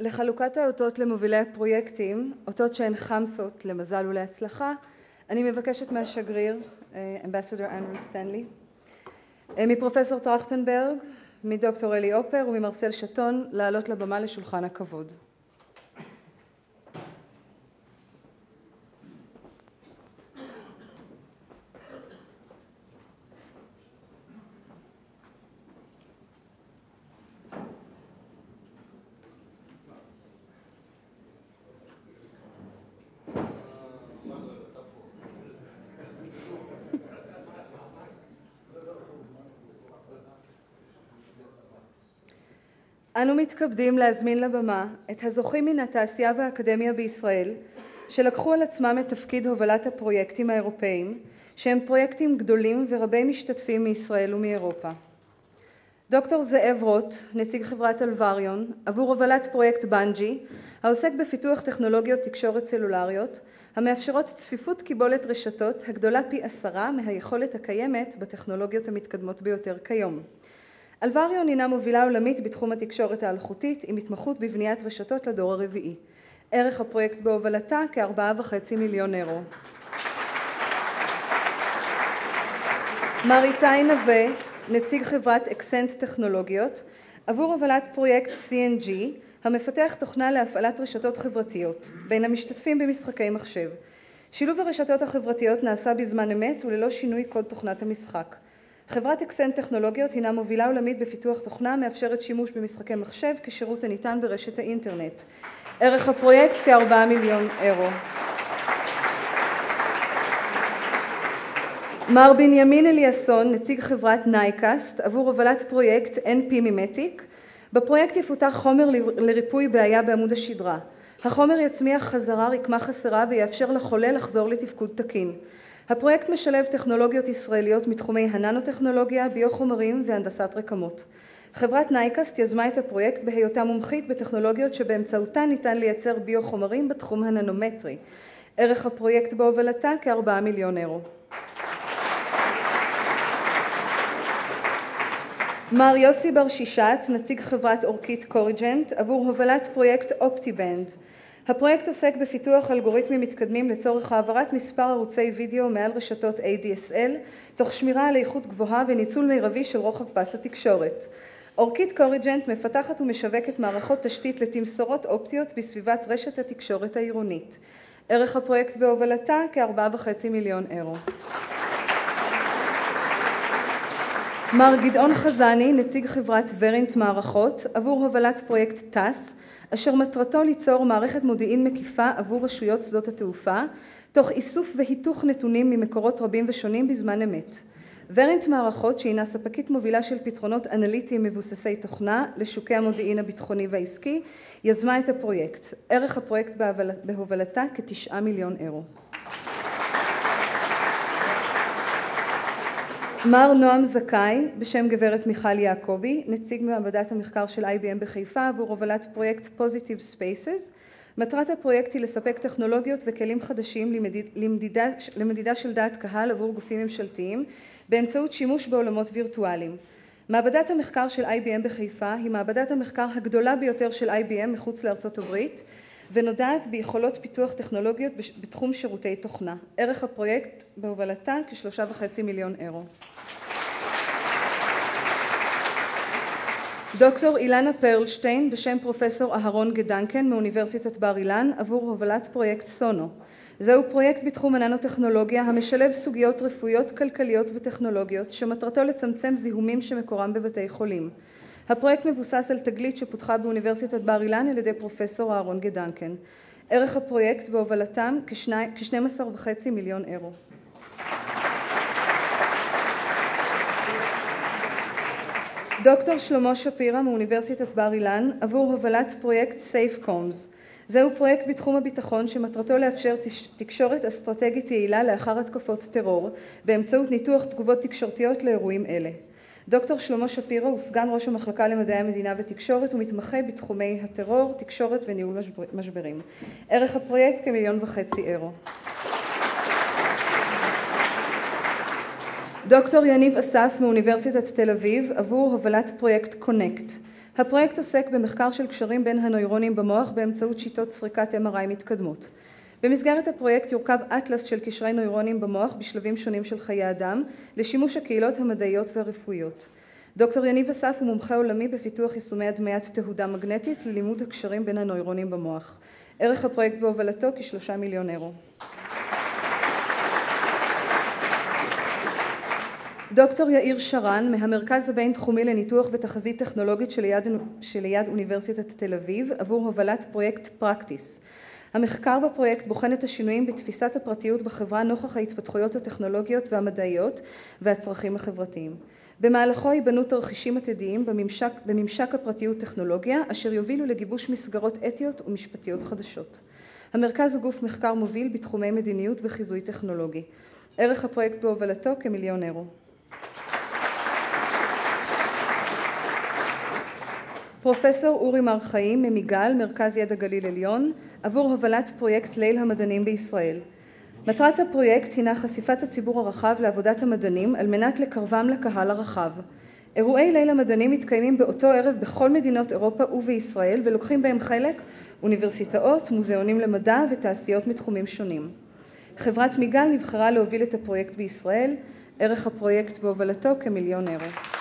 לחלוקת האותות למובילי הפרויקטים, אותות שהן חמסות למזל ולהצלחה, אני מבקשת מהשגריר, אמבסדור אנדרו סטנלי, מפרופסור טרכטנברג, מדוקטור אלי אופר וממרסל שטון לעלות לבמה לשולחן הכבוד. אנו מתכבדים להזמין לבמה את הזוכים מן התעשייה והאקדמיה בישראל שלקחו על עצמם את תפקיד הובלת הפרויקטים האירופאיים שהם פרויקטים גדולים ורבי משתתפים מישראל ומאירופה. דוקטור זאב רוט, נציג חברת אלווריון, עבור הובלת פרויקט בנג'י העוסק בפיתוח טכנולוגיות תקשורת סלולריות המאפשרות צפיפות קיבולת רשתות הגדולה פי 10 מהיכולת הקיימת בטכנולוגיות המתקדמות ביותר כיום. אלווריון הינה מובילה עולמית בתחום התקשורת האלחוטית עם התמחות בבניית רשתות לדור הרביעי. ערך הפרויקט בהובלתה כ4.5 מיליון אירו. מר איתי נווה, נציג חברת אקסנט טכנולוגיות, עבור הובלת פרויקט CNG, המפתח תוכנה להפעלת רשתות חברתיות, בין המשתתפים במשחקי מחשב. שילוב הרשתות החברתיות נעשה בזמן אמת וללא שינוי קוד תוכנת המשחק. חברת אקסנט טכנולוגיות הינה מובילה עולמית בפיתוח תוכנה מאפשרת שימוש במשחקי מחשב כשירות הניתן ברשת האינטרנט. ערך הפרויקט כ4 מיליון אירו. מר בנימין אליאסון, נציג חברת נייקאסט, עבור הובלת פרויקט NP מימטיק. בפרויקט יפותח חומר לריפוי בעיה בעמוד השדרה. החומר יצמיח חזרה רקמה חסרה ויאפשר לחולה לחזור לתפקוד תקין. הפרויקט משלב טכנולוגיות ישראליות מתחומי הננוטכנולוגיה, ביו-חומרים והנדסת רקמות. חברת נייקאסט יזמה את הפרויקט בהיותה מומחית בטכנולוגיות שבאמצעותן ניתן לייצר ביו-חומרים בתחום הננומטרי. ערך הפרויקט בהובלתה כ4 מיליון אירו. מר יוסי בר שישת, נציג חברת אורקיט קוריג'נט, עבור הובלת פרויקט אופטיבנד. הפרויקט עוסק בפיתוח אלגוריתמים מתקדמים לצורך העברת מספר ערוצי וידאו מעל רשתות ADSL, תוך שמירה על איכות גבוהה וניצול מירבי של רוחב פס התקשורת. אורקיט קוריג'נט מפתחת ומשווקת מערכות תשתית לתמסורות אופטיות בסביבת רשת התקשורת העירונית. ערך הפרויקט בהובלתה כ4.5 מיליון אירו. מר גדעון חזני, נציג חברת ורינט מערכות, עבור הובלת פרויקט טס, אשר מטרתו ליצור מערכת מודיעין מקיפה עבור רשויות שדות התעופה, תוך איסוף והיתוך נתונים ממקורות רבים ושונים בזמן אמת. ורינט מערכות, שהינה ספקית מובילה של פתרונות אנליטיים מבוססי תוכנה לשוקי המודיעין הביטחוני והעסקי, יזמה את הפרויקט. ערך הפרויקט בהובלתה כ9 מיליון אירו. מר נועם זכאי, בשם גברת מיכל יעקובי, נציג מעבדת המחקר של IBM בחיפה עבור הובלת פרויקט Positive Spaces. מטרת הפרויקט היא לספק טכנולוגיות וכלים חדשים למדידה של דעת קהל עבור גופים ממשלתיים באמצעות שימוש בעולמות וירטואליים. מעבדת המחקר של IBM בחיפה היא מעבדת המחקר הגדולה ביותר של IBM מחוץ לארצות הברית, ונודעת ביכולות פיתוח טכנולוגיות בתחום שירותי תוכנה. ערך הפרויקט בהובלתה כ3.5 מיליון אירו. דוקטור אילנה פרלשטיין, בשם פרופסור אהרון גדנקן מאוניברסיטת בר אילן, עבור הובלת פרויקט סונו. זהו פרויקט בתחום הננוטכנולוגיה המשלב סוגיות רפואיות, כלכליות וטכנולוגיות שמטרתו לצמצם זיהומים שמקורם בבתי חולים. הפרויקט מבוסס על תגלית שפותחה באוניברסיטת בר אילן על ידי פרופסור אהרון גדנקן. ערך הפרויקט בהובלתם כ12.5 מיליון אירו. דוקטור שלמה שפירא מאוניברסיטת בר אילן עבור הובלת פרויקט SafeComms. זהו פרויקט בתחום הביטחון שמטרתו לאפשר תקשורת אסטרטגית יעילה לאחר התקפות טרור באמצעות ניתוח תגובות תקשורתיות לאירועים אלה. דוקטור שלמה שפירא הוא סגן ראש המחלקה למדעי המדינה ותקשורת ומתמחה בתחומי הטרור, תקשורת וניהול משברים. ערך הפרויקט כ1.5 מיליון אירו. דוקטור יניב אסף מאוניברסיטת תל אביב עבור הובלת פרויקט קונקט. הפרויקט עוסק במחקר של קשרים בין הנוירונים במוח באמצעות שיטות סריקת MRI מתקדמות. במסגרת הפרויקט יורכב אטלס של קשרי נוירונים במוח בשלבים שונים של חיי אדם לשימוש הקהילות המדעיות והרפואיות. דוקטור יניב אסף הוא מומחה עולמי בפיתוח יישומי הדמיית תהודה מגנטית ללימוד הקשרים בין הנוירונים במוח. ערך הפרויקט בהובלתו כ3 מיליון אירו. דוקטור יאיר שרן מהמרכז הבינתחומי לניתוח ותחזית טכנולוגית שליד אוניברסיטת תל אביב עבור הובלת פרויקט פרקטיס. המחקר בפרויקט בוחן את השינויים בתפיסת הפרטיות בחברה נוכח ההתפתחויות הטכנולוגיות והמדעיות והצרכים החברתיים. במהלכו ייבנו תרחישים עתידיים בממשק הפרטיות טכנולוגיה אשר יובילו לגיבוש מסגרות אתיות ומשפטיות חדשות. המרכז הוא גוף מחקר מוביל בתחומי מדיניות וחיזוי טכנולוגי. ערך הפרויקט בהובלתו כ1,000,000 אירו. פרופסור אורי מר חיים ממיגל, מרכז ידע גליל עליון, עבור הובלת פרויקט ליל המדענים בישראל. מטרת הפרויקט הינה חשיפת הציבור הרחב לעבודת המדענים על מנת לקרבם לקהל הרחב. אירועי ליל המדענים מתקיימים באותו ערב בכל מדינות אירופה ובישראל ולוקחים בהם חלק אוניברסיטאות, מוזיאונים למדע ותעשיות מתחומים שונים. חברת מיגל נבחרה להוביל את הפרויקט בישראל. ערך הפרויקט בהובלתו כ1,000,000 אירו.